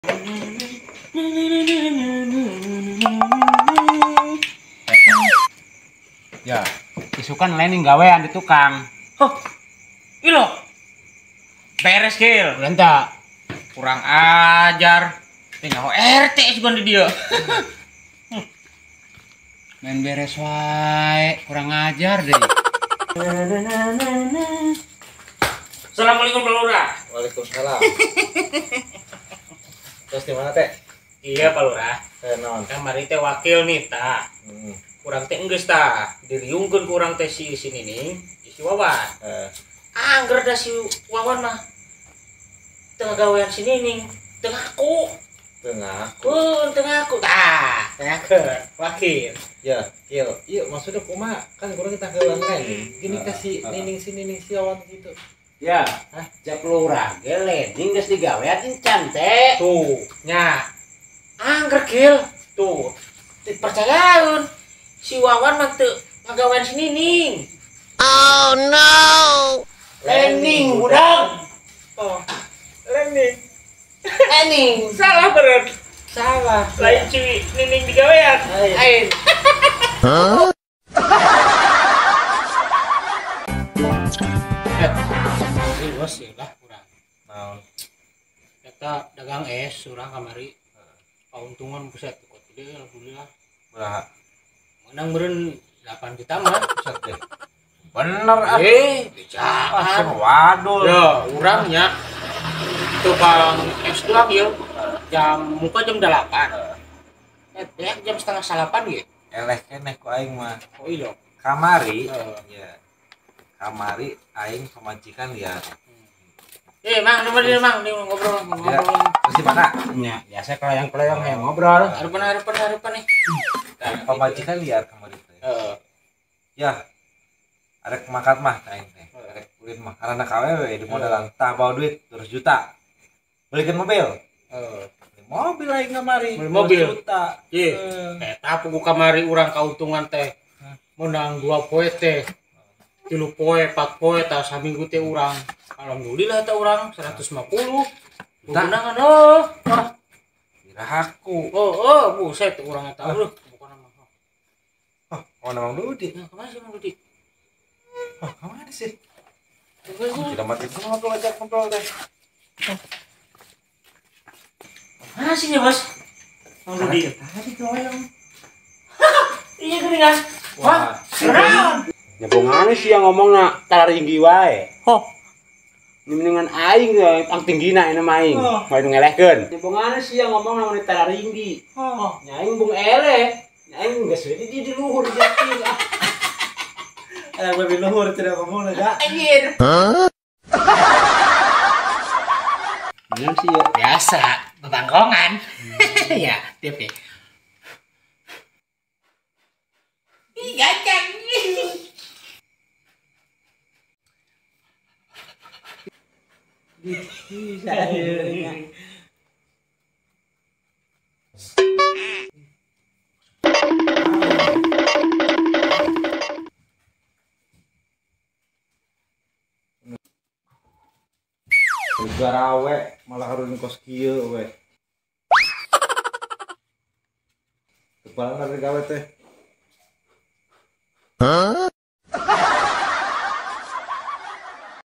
Ya, isukan lening gawean di tukang. Hah, ilo beres kil. Lenta. Kurang ajar. Nyaho RT juga di dia. Main beres wae, kurang ajar deh. Assalamualaikum Pak Lurah. Waalaikumsalam. Terus di mana teh? Iya Pak Lurah. Non. Kamari teh wakil nih ta. Kurang teh enggeus ta. Diriungkeun kurang teh si sini nih. Si Wawan. Angger da si Wawan mah. Tengah gawean sini nih. Tengah aku. Tengah. Tengah aku. Tah, tengah ke wakil. Ya, Kil. Iya, maksudnya kumaha? Kan kurang kita kewan kan nih. Gini kasih nining si awan gitu. Ya, jak lurah geleding geus digawean encan teh. Tuh, nya. Angger kil. Tuh. Dipercayaun. Si Wawan mah teu ngagawean si Nining. Oh no. Lening budak. Oh. Lening. Ening. Salah bener. Salah. Lain cuy Nining digawean. Lain. Bos ya lah kurang. Naon? Eta dagang es urang kamari. Kauntungan buset kok gede alhamdulillah. Beraha? Menang beureun 8 juta mah. Buset deh. Bener ah. Bicaan. Waduh. Ya, urangnya tukang es doang ya. Muka jam 8. Jam setengah 8 ya. Eleh keneh ku aing mah. Oh iya. Kamari. Ya. Kamari aing pemajikan lihat. Mang, Mang, nih ngobrol. Terus di mana? Ya, biasa kelayang-kelayang yang ngobrol. Harapan nih. Pemajikan lihat kamari teh. Ya. Arek makat mah aing teh. Arek kulit mah karena KWW di modalan tah bawa duit 200 juta. Belikan mobil. Mobil aing kamari. Beli mobil. 200 juta. Iya. Eta pugu kamari urang kauntungan teh. Menang 2 poe teh. 3 poe, 4 poe tah saminggu teh urang. Alhamdulillah eta urang 150. Menangan Irahaku. Buset urang eta bukan nama. Oh, namang Dudi. Nah, kemana sih Mang Dudi? Oh, kemana sih? Tidak mati semua ngobrol aja ngobrol deh. Mana sih ya, Bos? Mang Dudi. Tadi kelayang. Iya geuningan. Wah, naon? Nyebongane sih yang ngomongna taringgi wae. Mendingan aing ge ang tinggina ina mah aing. Bae ngelehkeun. Nyebongane sih yang ngomongna mun taringgi. Nyaing bung eleh. Nyaing geus we di luhur jati. Anak lebih luhur tidak ngomong aja. Anjir. Bener sih ya. Biasa, bebangkongan. Ya, tiap ya. Ih, gacang. Bisa. Garawe malah harus kos kieu we. Tepalan dari gawe teh.